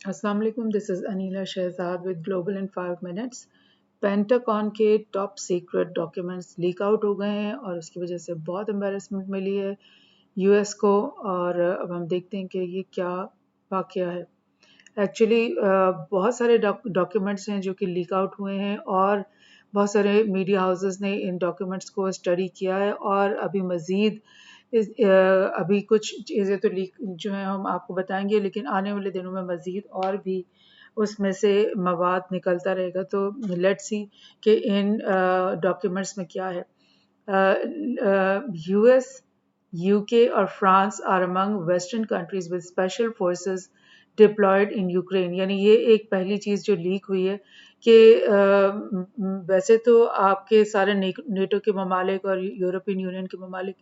अस्सलाम वालेकुम, this is Anila Shahzad with global in 5 minutes. Pentagon के top secret documents leak out हो गए हैं और उसकी वजह से बहुत एम्बेरसमेंट मिली है यूएस को। और अब हम देखते हैं कि ये क्या वाकया है। एक्चुअली बहुत सारे डॉक्यूमेंट्स हैं जो कि लीक आउट हुए हैं और बहुत सारे मीडिया हाउसेस ने इन डॉक्यूमेंट्स को स्टडी किया है और अभी मज़ीद अभी कुछ चीज़ें तो लीक जो हैं हम आपको बताएंगे, लेकिन आने वाले दिनों में मज़ीद और भी उसमें से मवाद निकलता रहेगा। तो लेट्स सी कि इन डॉक्यूमेंट्स में क्या है। यूएस, यूके और France are among western countries with special forces deployed in Ukraine. यानी ये एक पहली चीज़ जो लीक हुई है कि वैसे तो आपके सारे नेटो के ममालिक और यूरोपियन यूनियन के ममालिक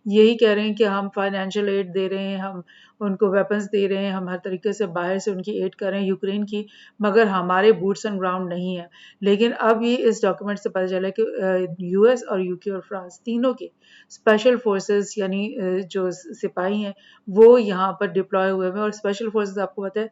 यही कह रहे हैं कि हम फाइनेंशियल एड दे रहे हैं, हम उनको वेपन्स दे रहे हैं, हम हर तरीके से बाहर से उनकी एड कर रहे हैं यूक्रेन की, मगर हमारे बूट्स ऑन ग्राउंड नहीं है। लेकिन अब ये इस डॉक्यूमेंट से पता चला कि यूएस और यूके और फ्रांस तीनों के स्पेशल फोर्सेस यानी जो सिपाही हैं वो यहाँ पर डिप्लॉय हुए हैं। और स्पेशल फोर्सेस आपको पता है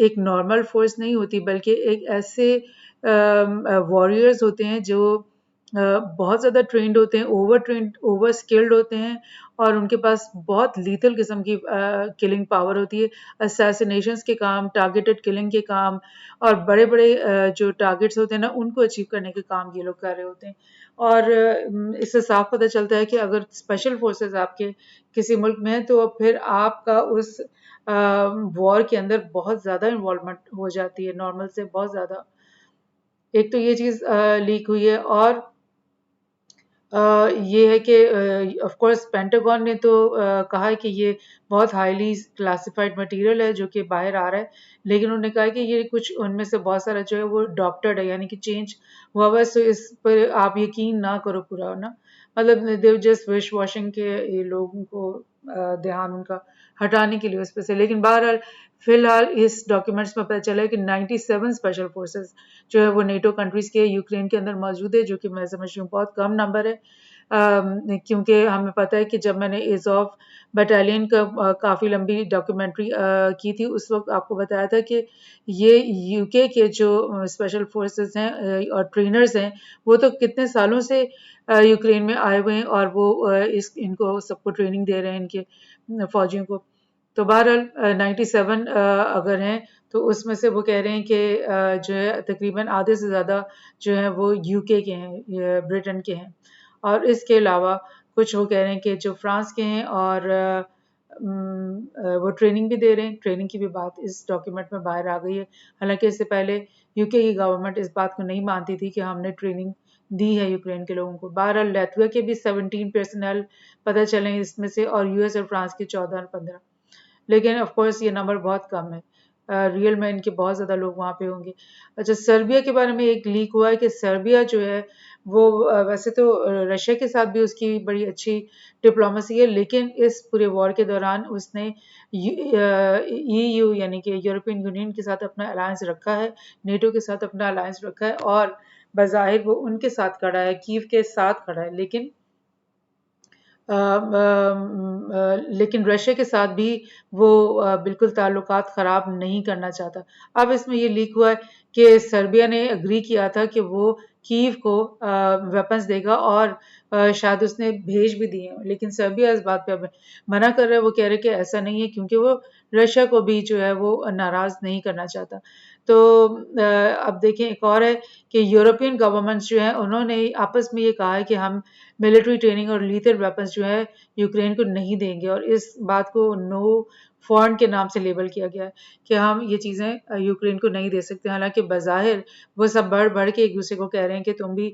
एक नॉर्मल फोर्स नहीं होती, बल्कि एक ऐसे वॉरियर्स होते हैं जो बहुत ज़्यादा ट्रेंड होते हैं, ओवर स्किल्ड होते हैं और उनके पास बहुत लीथल किस्म की किलिंग पावर होती है। असैसिनेशंस के काम, टारगेटेड किलिंग के काम और बड़े-बड़े जो टारगेट्स होते हैं ना उनको अचीव करने के काम ये लोग कर रहे होते हैं। और इससे साफ पता चलता है कि अगर स्पेशल फोर्सेस आपके किसी मुल्क में है तो फिर आपका उस वॉर के अंदर बहुत ज़्यादा इन्वॉल्वमेंट हो जाती है, नॉर्मल से बहुत ज़्यादा। एक तो ये चीज़ लीक हुई है और ये है कि ऑफ कोर्स पेंटागन ने तो कहा है कि ये बहुत हाईली क्लासिफाइड मटेरियल है जो कि बाहर आ रहा है, लेकिन उन्होंने कहा है कि ये कुछ उनमें से बहुत सारा जो है वो डॉक्टर्ड है, यानी कि चेंज हुआ हुआ है। सो इस पर आप यकीन ना करो पूरा ना, मतलब देव जस्ट विश वॉशिंग के ये लोगों को ध्यान उनका हटाने के लिए उस पर से। लेकिन बहरहाल फिलहाल इस डॉक्यूमेंट्स में पता चला है कि 97 स्पेशल फोर्सेस जो है वो नेटो कंट्रीज के यूक्रेन के अंदर मौजूद है, जो कि मैं समझ रही हूँ बहुत कम नंबर है। क्योंकि हमें पता है कि जब मैंने एज़ोव बटालियन का काफ़ी लंबी डॉक्यूमेंट्री की थी, उस वक्त आपको बताया था कि ये यूके के जो स्पेशल फोर्सेस हैं और ट्रेनर्स हैं, वो तो कितने सालों से यूक्रेन में आए हुए हैं और वो इनको सबको ट्रेनिंग दे रहे हैं, इनके फौजियों को। तो बहरहाल 97 अगर हैं तो उसमें से वो कह रहे हैं कि जो है तकरीबन आधे से ज़्यादा जो है वो यूके के हैं, ब्रिटेन के हैं। और इसके अलावा कुछ वो कह रहे हैं कि जो फ्रांस के हैं और वो ट्रेनिंग भी दे रहे हैं। ट्रेनिंग की भी बात इस डॉक्यूमेंट में बाहर आ गई है। हालांकि इससे पहले यूके की गवर्नमेंट इस बात को नहीं मानती थी कि हमने ट्रेनिंग दी है यूक्रेन के लोगों को। बहरहाल लातविया के भी 17 पर्सनल पता चले इसमें से और यूएस और फ्रांस के 14 और 15, लेकिन ऑफ कोर्स ये नंबर बहुत कम है। रियल में इनके बहुत ज़्यादा लोग वहाँ पे होंगे। अच्छा, सर्बिया के बारे में एक लीक हुआ है कि सर्बिया जो है वो वैसे तो रशिया के साथ भी उसकी बड़ी अच्छी डिप्लोमेसी है, लेकिन इस पूरे वॉर के दौरान उसने ईयू यानी कि यूरोपियन यूनियन के साथ अपना अलायंस रखा है, नेटो के साथ अपना अलायंस रखा है और बज़ाहिर वो उनके साथ खड़ा है, कीव के साथ खड़ा है। लेकिन रशिया के साथ भी वो बिल्कुल ताल्लुकात ख़राब नहीं करना चाहता। अब इसमें ये लीक हुआ है कि सर्बिया ने एग्री किया था कि वो कीव को वेपन्स देगा और शायद उसने भेज भी दिए हैं, लेकिन सर्बिया इस बात पे अब मना कर रहा है। वो कह रहे हैं कि ऐसा नहीं है, क्योंकि वो रशिया को भी जो है वो नाराज़ नहीं करना चाहता। तो अब देखें एक और है कि यूरोपियन गवर्नमेंट्स जो हैं उन्होंने आपस में ये कहा है कि हम मिलिट्री ट्रेनिंग और लीथल वेपन्स जो है यूक्रेन को नहीं देंगे, और इस बात को नो फॉरेन के नाम से लेबल किया गया है कि हम ये चीज़ें यूक्रेन को नहीं दे सकते। हालांकि बज़ाहिर वो सब बढ़ बढ़ के एक दूसरे को कह रहे हैं कि तुम भी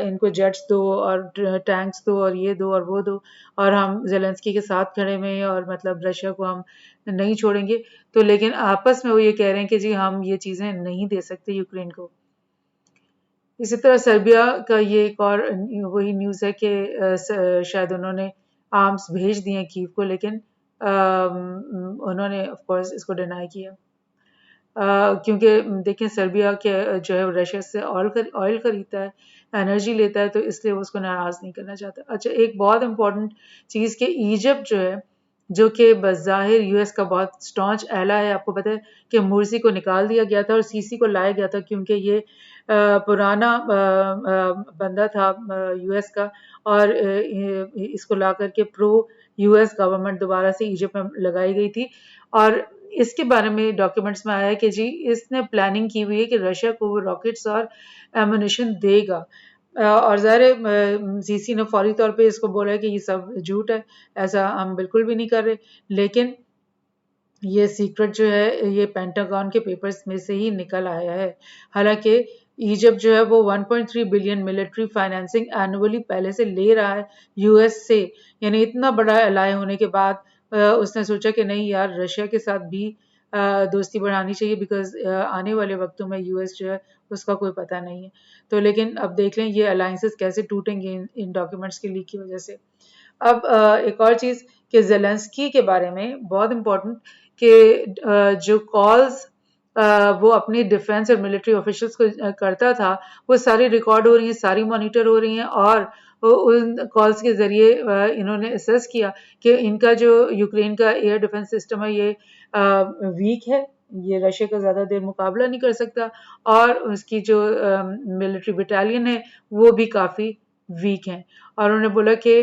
इनको जेट्स दो और टैंक्स दो और ये दो और वो दो, और हम ज़ेलेंस्की के साथ खड़े हुए हैं और मतलब रशिया को हम नहीं छोड़ेंगे। तो लेकिन आपस में वो ये कह रहे हैं कि जी हम ये चीज़ें नहीं दे सकते यूक्रेन को। इसी तरह सर्बिया का ये एक और वही न्यूज़ है कि शायद उन्होंने आर्म्स भेज दिए हैं कीव को, लेकिन उन्होंने ऑफ कोर्स इसको डिनाई किया। क्योंकि देखें सर्बिया के जो है रशिया से ऑयल खरीदता है, एनर्जी लेता है, तो इसलिए वो उसको नाराज़ नहीं करना चाहता। अच्छा, एक बहुत इम्पोर्टेंट चीज़ कि इजिप्ट जो है जो कि बज़ाहिर यूएस का बहुत स्टॉन्च एला है। आपको पता है कि मुर्सी को निकाल दिया गया था और सीसी को लाया गया था, क्योंकि ये पुराना बंदा था यूएस का, और इसको ला करके प्रो यूएस गवर्नमेंट दोबारा से इजिप्ट में लगाई गई थी। और इसके बारे में डॉक्यूमेंट्स में आया है कि जी इसने प्लानिंग की हुई है कि रशिया को वो रॉकेट्स और एमुनिशन देगा। और ज़ाहिर है सीसी ने फौरी तौर पे इसको बोला है कि ये सब झूठ है, ऐसा हम बिल्कुल भी नहीं कर रहे। लेकिन ये सीक्रेट जो है ये पेंटागन के पेपर्स में से ही निकल आया है। हालांकि इजिप्ट जो है वो 1.3 बिलियन मिलिट्री फाइनेंसिंग एनुअली पहले से ले रहा है यूएस से, यानी इतना बड़ा एलाय होने के बाद उसने सोचा कि नहीं यार, रशिया के साथ भी दोस्ती बढ़ानी चाहिए, बिकॉज आने वाले वक्तों में यूएस जो है उसका कोई पता नहीं है। तो लेकिन अब देख लें ये अलायंसेस कैसे टूटेंगे इन डॉक्यूमेंट्स के लीक की वजह से। अब एक और चीज़ कि ज़ेलेंस्की के बारे में बहुत इम्पोर्टेंट कि जो कॉल्स वो अपनी डिफेंस और मिलिट्री ऑफिशियल्स को करता था, वो सारी रिकॉर्ड हो रही हैं, सारी मॉनिटर हो रही हैं, और उन कॉल्स के ज़रिए इन्होंने असेस किया कि इनका जो यूक्रेन का एयर डिफेंस सिस्टम है ये वीक है, ये रशिया का ज़्यादा देर मुकाबला नहीं कर सकता, और उसकी जो मिलिट्री बटालियन है वो भी काफ़ी वीक हैं। और उन्होंने बोला कि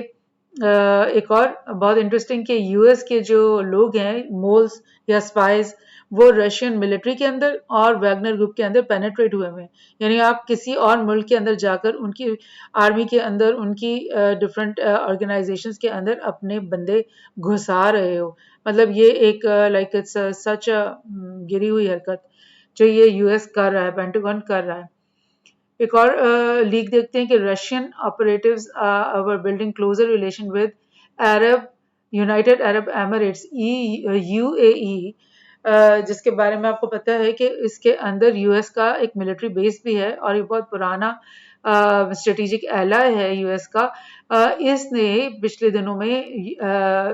एक और बहुत इंटरेस्टिंग कि यूएस के जो लोग हैं मोल्स या स्पाइस, वो रशियन मिलिट्री के अंदर और वैगनर ग्रुप के अंदर पेनेट्रेट हुए हैं। यानी आप किसी और मुल्क के अंदर जाकर उनकी आर्मी के अंदर, उनकी डिफरेंट ऑर्गेनाइजेशंस के अंदर अपने बंदे घुसा रहे हो। मतलब ये एक लाइक इट्स सच गिरी हुई हरकत जो ये यूएस कर रहा है, पेंटागन कर रहा है। एक और लीक देखते हैं कि Russian operatives were building closer relation with Arab United Arab Emirates UAE, जिसके बारे में आपको पता है कि इसके अंदर यूएस का एक मिलिट्री बेस भी है और ये बहुत पुराना स्ट्रेटेजिक एलाय है यूएस का। इसने पिछले दिनों में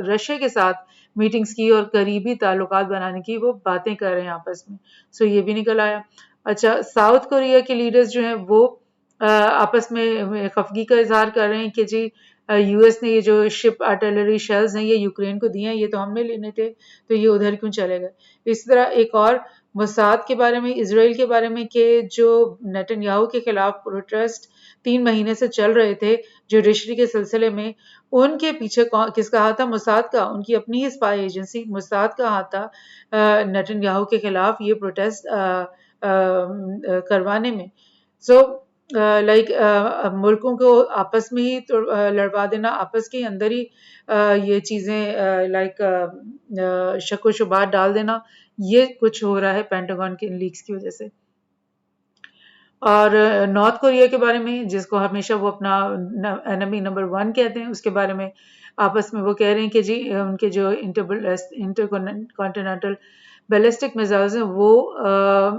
रशिया के साथ मीटिंग्स की और करीबी ताल्लुकात बनाने की वो बातें कर रहे हैं आपस में। सो ये भी निकल आया। अच्छा, साउथ कोरिया के लीडर्स जो हैं वो आपस में खफगी का इजहार कर रहे हैं कि जी यूएस ने ये जो शिप आर्टिलरी शेल्स हैं ये यूक्रेन को दिए हैं, ये तो हमने लेने थे, तो ये उधर क्यों चले गए। इस तरह एक और मोसाद के बारे में, इसराइल के बारे में, कि जो नेतन्याहू के खिलाफ प्रोटेस्ट 3 महीने से चल रहे थे जुडिशरी के सिलसिले में, उनके पीछे किसका हाथ था? मोसाद का। उनकी अपनी ही स्पाई एजेंसी मोसाद का हाथ था नेतन्याहू के खिलाफ ये प्रोटेस्ट करवाने में। सो लाइक मुल्कों को आपस में ही तो लड़वा देना, आपस के अंदर ही ये चीज़ें लाइक शक व शुबहात डाल देना, ये कुछ हो रहा है पेंटागन के लीक्स की वजह से। और नॉर्थ कोरिया के बारे में, जिसको हमेशा वो अपना एनिमी नंबर 1 कहते हैं, उसके बारे में आपस में वो कह रहे हैं कि जी उनके जो इंटरकॉन्टिनेंटल बैलिस्टिक मिसाइल्स हैं वो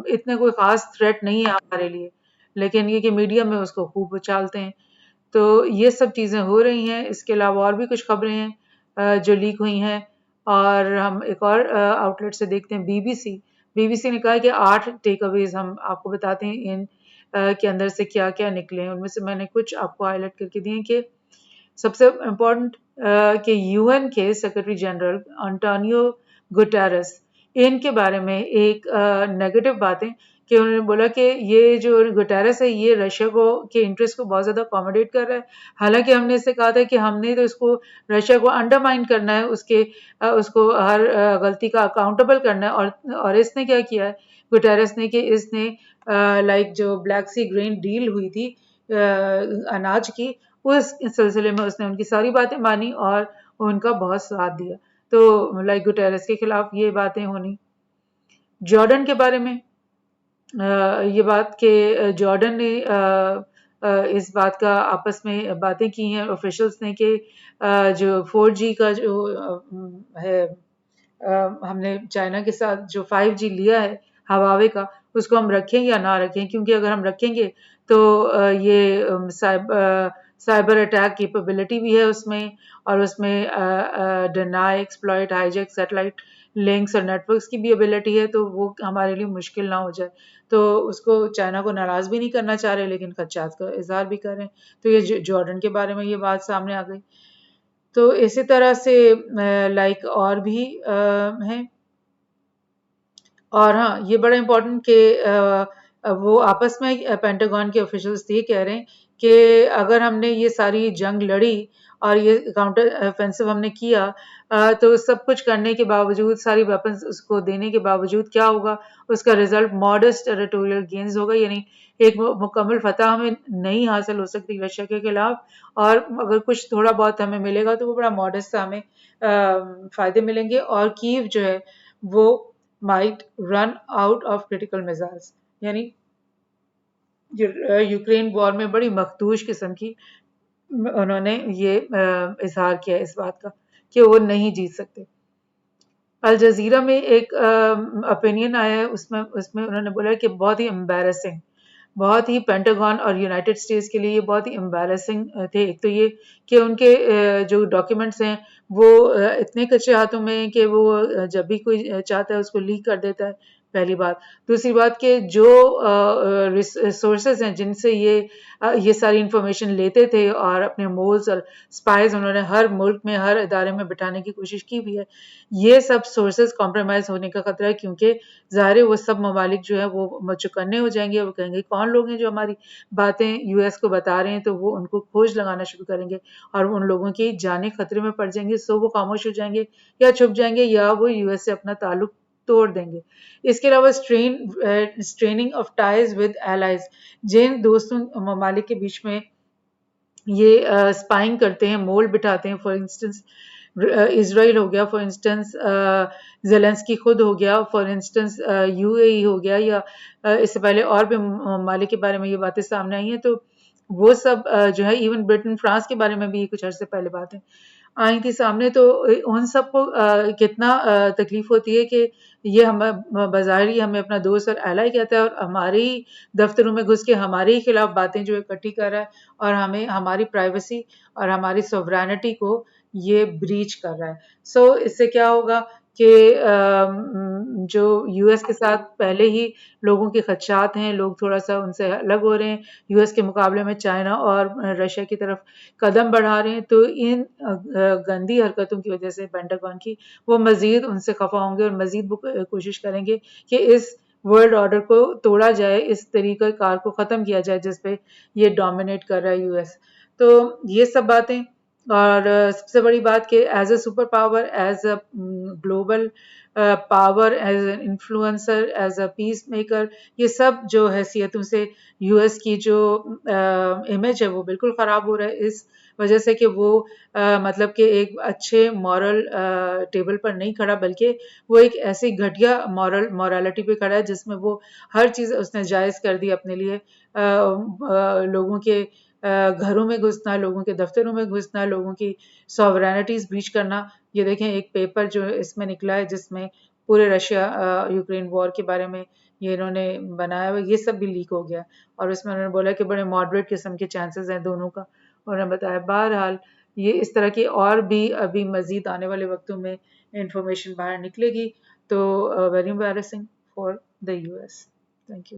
इतने कोई ख़ास थ्रेट नहीं है हमारे लिए, लेकिन ये कि मीडिया में उसको खूब उछालते हैं। तो ये सब चीज़ें हो रही हैं। इसके अलावा और भी कुछ खबरें हैं जो लीक हुई हैं, और हम एक और आउटलेट से देखते हैं, बीबीसी। बीबीसी ने कहा है कि 8 टेक अवेज हम आपको बताते हैं इन के अंदर से क्या क्या निकले हैं। उनमें से मैंने कुछ आपको हाईलाइट करके दिए कि सबसे इम्पोर्टेंट कि यूएन के सेक्रेटरी जनरल अंटोनियो गुटेरेस, इनके बारे में एक नेगेटिव बातें कि उन्होंने बोला कि ये जो गुटेरेस है ये रशिया को के इंटरेस्ट को बहुत ज़्यादा अकोमोडेट कर रहा है। हालांकि हमने इससे कहा था कि हमने तो इसको रशिया को अंडरमाइन करना है, उसके उसको हर गलती का अकाउंटेबल करना है। और इसने क्या किया है गुटेरेस ने कि इसने लाइक जो ब्लैक सी ग्रेन डील हुई थी अनाज की, उस सिलसिले में उसने उनकी सारी बातें मानी और उनका बहुत साथ दिया। तो लाइक गुटेरेस के खिलाफ ये बातें होनी। जॉर्डन के बारे में ये बात कि जॉर्डन ने इस बात का आपस में बातें की हैं ऑफिशियल्स ने कि जो 4G का जो है हमने चाइना के साथ जो 5G लिया है हवावे का, उसको हम रखें या ना रखें, क्योंकि अगर हम रखेंगे तो ये साइबर अटैक कैपेबिलिटी भी है उसमें, और उसमें deny, exploit, hijack satellite links और नेटवर्क्स की भी एबिलिटी है, तो वो हमारे लिए मुश्किल ना हो जाए। तो उसको चाइना को नाराज़ भी नहीं करना चाह रहे, लेकिन खदशात का इजहार भी कर रहे हैं। तो ये जॉर्डन के बारे में ये बात सामने आ गई। तो इसी तरह से लाइक और भी हैं। और हाँ, ये बड़ा इम्पोर्टेंट कि वो आपस में पेंटागन के ऑफिशियल्स ये कह रहे हैं कि अगर हमने ये सारी जंग लड़ी और ये काउंटर ऑफेंसिव हमने किया, तो सब कुछ करने के बावजूद, सारी वेपन्स उसको देने के बावजूद क्या होगा, उसका रिजल्ट मॉडेस्ट टेरिटोरियल गेन्स होगा, यानी एक मुकम्मल फतह हमें नहीं हासिल हो सकती रशिया के खिलाफ, और अगर कुछ थोड़ा बहुत हमें मिलेगा तो वो बड़ा मॉडेस्ट सा हमें फायदे मिलेंगे। और कीव जो है वो might run out of critical missiles, यानी यूक्रेन वॉर में बड़ी मखदूश किस्म की उन्होंने ये इजहार किया इस बात का कि वो नहीं जीत सकते। अल जजीरा में एक ओपिनियन आया है, उसमें उसमें उन्होंने बोला कि बहुत ही एम्बैरेसिंग, बहुत ही पेंटागन और यूनाइटेड स्टेट्स के लिए ये बहुत ही एम्बैरेसिंग थे। एक तो ये कि उनके जो डॉक्यूमेंट्स हैं वो इतने कच्चे हाथों में हैं कि वो जब भी कोई चाहता है उसको लीक कर देता है, पहली बात। दूसरी बात कि जो सोर्सेज हैं जिनसे ये सारी इंफॉर्मेशन लेते थे और अपने मोल्स और स्पाइज उन्होंने हर मुल्क में, हर इदारे में बिठाने की कोशिश की भी है, ये सब सोर्सेज कॉम्प्रोमाइज होने का खतरा है, क्योंकि ज़ाहिर है वो सब ममालिक जो है वो चौकन्ने हो जाएंगे, वो कहेंगे कौन लोग हैं जो हमारी बातें यूएस को बता रहे हैं, तो वो उनको खोज लगाना शुरू करेंगे और उन लोगों की जानें खतरे में पड़ जाएंगी, सो वो खामोश हो जाएंगे या छुप जाएंगे या वो यूएस से अपना ताल्लुक तोड़ देंगे। इसके अलावा straining of ties with allies, जिन दोस्तों ममालिक के बीच में ये स्पाइंग करते हैं, मोल बिठाते हैं, फॉर इंस्टेंस इसराइल हो गया, फॉर इंस्टेंस जेलेंस्की खुद हो गया, फॉर इंस्टेंस यूएई हो गया, या इससे पहले और भी ममालिक के बारे में ये बातें सामने आई हैं, तो वो सब जो है इवन ब्रिटेन फ्रांस के बारे में भी कुछ अर्से पहले बातें आई थी सामने, तो उन सबको कितना तकलीफ होती है कि ये हम बाज़ार ही हमें अपना दोस्त और एलाई कहता है और हमारे ही दफ्तरों में घुस के हमारे ही खिलाफ बातें जो है इकट्ठी कर रहा है और हमें हमारी प्राइवेसी और हमारी सोवरेनिटी को ये ब्रीच कर रहा है। सो इससे क्या होगा कि जो यूएस के साथ पहले ही लोगों के खदशात हैं, लोग थोड़ा सा उनसे अलग हो रहे हैं, यूएस के मुकाबले में चाइना और रशिया की तरफ कदम बढ़ा रहे हैं, तो इन गंदी हरकतों की वजह से पेंटागन की, वो मजीद उनसे खफा होंगे और मजीद वो कोशिश करेंगे कि इस वर्ल्ड ऑर्डर को तोड़ा जाए, इस तरीका कार को ख़त्म किया जाए जिसपे ये डोमिनेट कर रहा है यूएस। तो ये सब बातें, और सबसे बड़ी बात कि as a super power, as a global power, as an influencer, as a peace maker, ये सब जो हैसियतों से यूएस की जो इमेज है वो बिल्कुल ख़राब हो रहा है, इस वजह से कि वो मतलब कि एक अच्छे मॉरल टेबल पर नहीं खड़ा, बल्कि वो एक ऐसी घटिया मॉरलिटी पे खड़ा है जिसमें वो हर चीज़ उसने जायज़ कर दी अपने लिए। लोगों के घरों में घुसना, लोगों के दफ्तरों में घुसना, लोगों की सॉवरेनिटीज ब्रीच करना। ये देखें एक पेपर जो इसमें निकला है जिसमें पूरे रशिया यूक्रेन वॉर के बारे में ये इन्होंने बनाया हुआ, ये सब भी लीक हो गया और उसमें उन्होंने बोला कि बड़े मॉडरेट किस्म के चांसेस हैं दोनों का। उन्होंने बताया बहरहाल ये इस तरह की और भी अभी मजीद आने वाले वक्तों में इंफॉर्मेशन बाहर निकलेगी, तो very embarrassing for the US. Thank you.